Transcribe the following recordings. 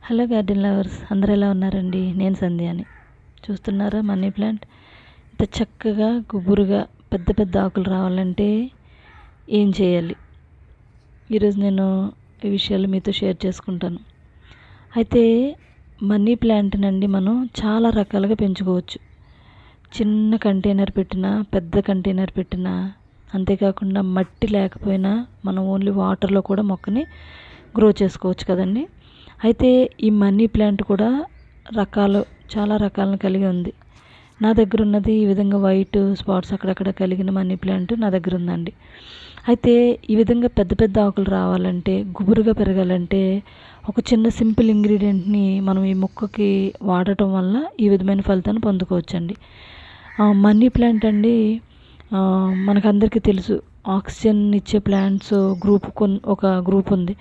Hello garden lovers, అందరూ ఎలా ఉన్నారండి? నేను సంధ్యాని. చూస్తున్నారా మనీ ప్లాంట్ ఇంత చక్కగా గుబురుగా పెద్ద పెద్ద ఆకులు రావాలంటే ఏం చేయాలి? ఈరోజు నేను ఈ విషయాలు మీతో షేర్ చేసుకుంటాను. అయితే మనీ ప్లాంట్నండి మనం చాలా రకాలుగా పెంచుకోవచ్చు. చిన్న కంటైనర్ పెట్టినా, పెద్ద కంటైనర్ పెట్టినా, అంతేకాకుండా మట్టి లేకపోయినా మనం ఓన్లీ వాటర్లో కూడా మొక్కని గ్రో చేసుకోవచ్చు కదండి. అయితే ఈ మనీ ప్లాంట్ కూడా చాలా రకాలను కలిగి ఉంది. నా దగ్గర ఉన్నది ఈ విధంగా వైట్ స్పాట్స్ అక్కడక్కడ కలిగిన మనీ ప్లాంట్ నా దగ్గర ఉందండి. అయితే ఈ విధంగా పెద్ద పెద్ద ఆకులు రావాలంటే, గుబురుగా పెరగాలంటే ఒక చిన్న సింపుల్ ఇంగ్రీడియంట్ని మనం ఈ మొక్కకి వాడటం వల్ల ఈ విధమైన ఫలితాన్ని పొందుకోవచ్చండి. మనీ ప్లాంట్ అండి, మనకందరికీ తెలుసు, ఆక్సిజన్ ఇచ్చే ప్లాంట్స్ ఒక గ్రూప్ ఉంది.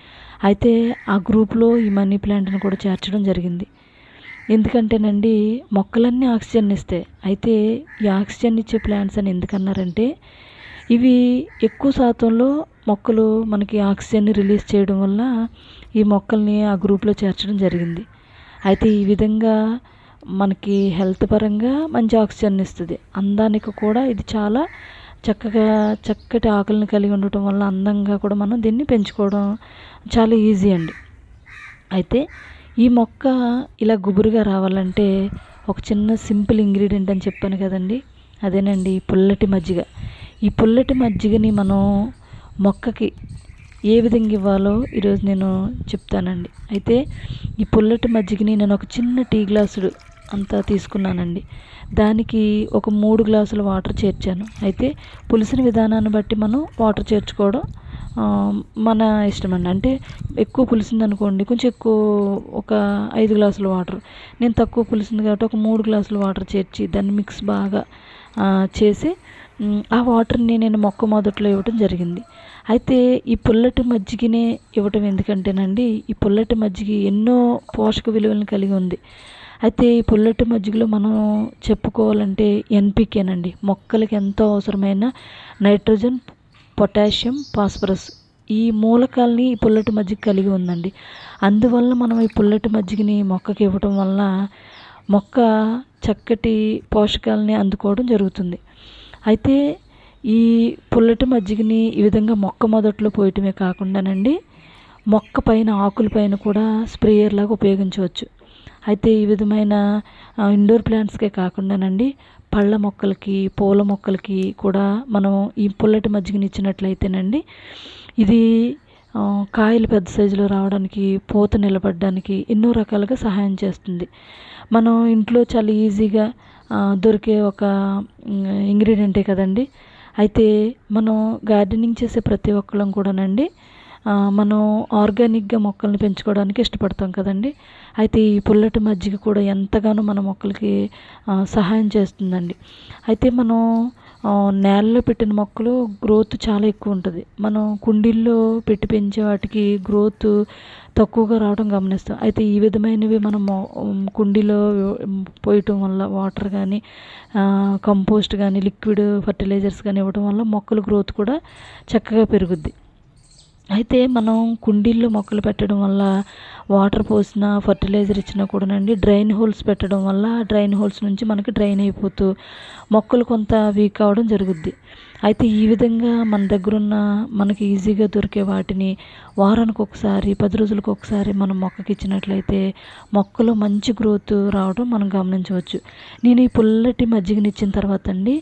అయితే ఆ గ్రూప్లో ఈ మనీ ప్లాంట్ని కూడా చేర్చడం జరిగింది. ఎందుకంటేనండి, మొక్కలన్నీ ఆక్సిజన్ ఇస్తాయి. అయితే ఈ ఆక్సిజన్ ఇచ్చే ప్లాంట్స్ అని ఎందుకన్నారంటే, ఇవి ఎక్కువ శాతంలో మొక్కలు మనకి ఆక్సిజన్ని రిలీజ్ చేయడం వల్ల ఈ మొక్కల్ని ఆ గ్రూప్లో చేర్చడం జరిగింది. అయితే ఈ విధంగా మనకి హెల్త్ పరంగా మంచి ఆక్సిజన్ ఇస్తుంది. అందానికి కూడా ఇది చాలా చక్కటి ఆకులను కలిగి ఉండటం వల్ల అందంగా కూడా మనం దీన్ని పెంచుకోవడం చాలా ఈజీ అండి. అయితే ఈ మొక్క ఇలా గుబురుగా రావాలంటే ఒక చిన్న సింపుల్ ఇంగ్రీడియంట్ అని చెప్పాను కదండి, అదేనండి పుల్లటి మజ్జిగ. ఈ పుల్లటి మజ్జిగని మనం మొక్కకి ఏ విధంగా ఇవ్వాలో ఈరోజు నేను చెప్తానండి. అయితే ఈ పుల్లటి మజ్జిగని నేను ఒక చిన్న టీ గ్లాసుడు అంతా తీసుకున్నానండి. దానికి ఒక 3 గ్లాసుల వాటర్ చేర్చాను. అయితే పులిసిన విధానాన్ని బట్టి మనం వాటర్ చేర్చుకోవడం మన ఇష్టం అండి. అంటే ఎక్కువ పులిసింది అనుకోండి, కొంచెం ఎక్కువ ఒక 5 గ్లాసుల వాటర్. నేను తక్కువ పులిసింది కాబట్టి ఒక 3 గ్లాసుల వాటర్ చేర్చి దాన్ని మిక్స్ బాగా చేసి ఆ వాటర్ని నేను మొక్క మొదట్లో ఇవ్వటం జరిగింది. అయితే ఈ పుల్లటి మజ్జిగనే ఇవ్వటం ఎందుకంటేనండి, ఈ పుల్లటి మజ్జిగ ఎన్నో పోషక విలువలను కలిగి ఉంది. అయితే ఈ పుల్లటి మజ్జిగలో మనం చెప్పుకోవాలంటే ఎన్పికేనండి, మొక్కలకి ఎంతో అవసరమైన నైట్రోజన్, పొటాషియం, ఫాస్ఫరస్, ఈ మూలకాలని ఈ పుల్లటి మజ్జిగ కలిగి ఉందండి. అందువల్ల మనం ఈ పుల్లటి మజ్జిగని మొక్కకి ఇవ్వటం వల్ల మొక్క చక్కటి పోషకాలని అందుకోవడం జరుగుతుంది. అయితే ఈ పుల్లటి మజ్జిగని ఈ విధంగా మొక్క మొదట్లో పోయటమే కాకుండానండి, మొక్క పైన ఆకులపైన కూడా స్ప్రేయర్ లాగా ఉపయోగించవచ్చు. అయితే ఈ విధమైన ఇండోర్ ప్లాంట్స్కే కాకుండానండి, పళ్ళ మొక్కలకి, పూల మొక్కలకి కూడా మనం ఈ పుల్లటి మజ్జిగని ఇచ్చినట్లయితేనండి, ఇది కాయలు పెద్ద సైజులో రావడానికి, పూత నిలబడడానికి ఎన్నో రకాలుగా సహాయం చేస్తుంది. మనం ఇంట్లో చాలా ఈజీగా దొరికే ఒక ఇంగ్రీడియంటే కదండి. అయితే మనం గార్డెనింగ్ చేసే ప్రతి ఒక్కళ్ళం కూడానండి, మనం ఆర్గానిక్గా మొక్కల్ని పెంచుకోవడానికి ఇష్టపడతాం కదండి. అయితే ఈ పుల్లటి మజ్జిగ కూడా ఎంతగానో మన మొక్కలకి సహాయం చేస్తుందండి. అయితే మనం నేలలో పెట్టిన మొక్కలు గ్రోత్ చాలా ఎక్కువ ఉంటుంది. మనం కుండీల్లో పెట్టి పెంచే వాటికి గ్రోత్ తక్కువగా రావడం గమనిస్తాం. అయితే ఈ విధమైనవి మనం కుండీలో పోయటం వల్ల, వాటర్ కానీ, కంపోస్ట్ కానీ, లిక్విడ్ ఫర్టిలైజర్స్ కానీ ఇవ్వడం వల్ల మొక్కల గ్రోత్ కూడా చక్కగా పెరుగుద్ది. అయితే మనం కుండీల్లో మొక్కలు పెట్టడం వల్ల వాటర్ పోసినా, ఫర్టిలైజర్ ఇచ్చినా కూడానండి, డ్రైన్ హోల్స్ పెట్టడం వల్ల డ్రైన్ హోల్స్ నుంచి మనకి డ్రైన్ అయిపోతూ మొక్కలు కొంత వీక్ అవ్వడం జరుగుద్ది. అయితే ఈ విధంగా మన దగ్గరున్న మనకి ఈజీగా దొరికే వాటిని వారానికి ఒకసారి, 10 రోజులకు ఒకసారి మనం మొక్కకి ఇచ్చినట్లయితే మొక్కలో మంచి గ్రోత్ రావడం మనం గమనించవచ్చు. నేను ఈ పుల్లటి మజ్జిగని ఇచ్చిన తర్వాత అండి,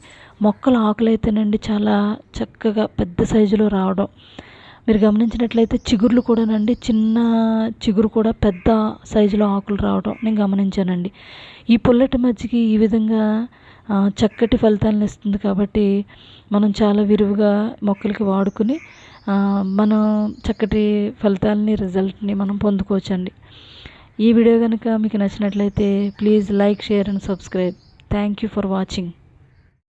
మొక్కల ఆకులు అయితేనండి చాలా చక్కగా పెద్ద సైజులో రావడం మీరు గమనించినట్లయితే, చిగుర్లు కూడానండి, చిన్న చిగురు కూడా పెద్ద సైజులో ఆకులు రావడం నేను గమనించానండి. ఈ పుల్లటి మజ్జిగ ఈ విధంగా చక్కటి ఫలితాలను ఇస్తుంది కాబట్టి మనం చాలా విరివిగా మొక్కలకి వాడుకుని మనం చక్కటి ఫలితాలని, రిజల్ట్ని మనం పొందుకోవచ్చండి. ఈ వీడియో కనుక మీకు నచ్చినట్లయితే please like, share and subscribe. Thank you for watching.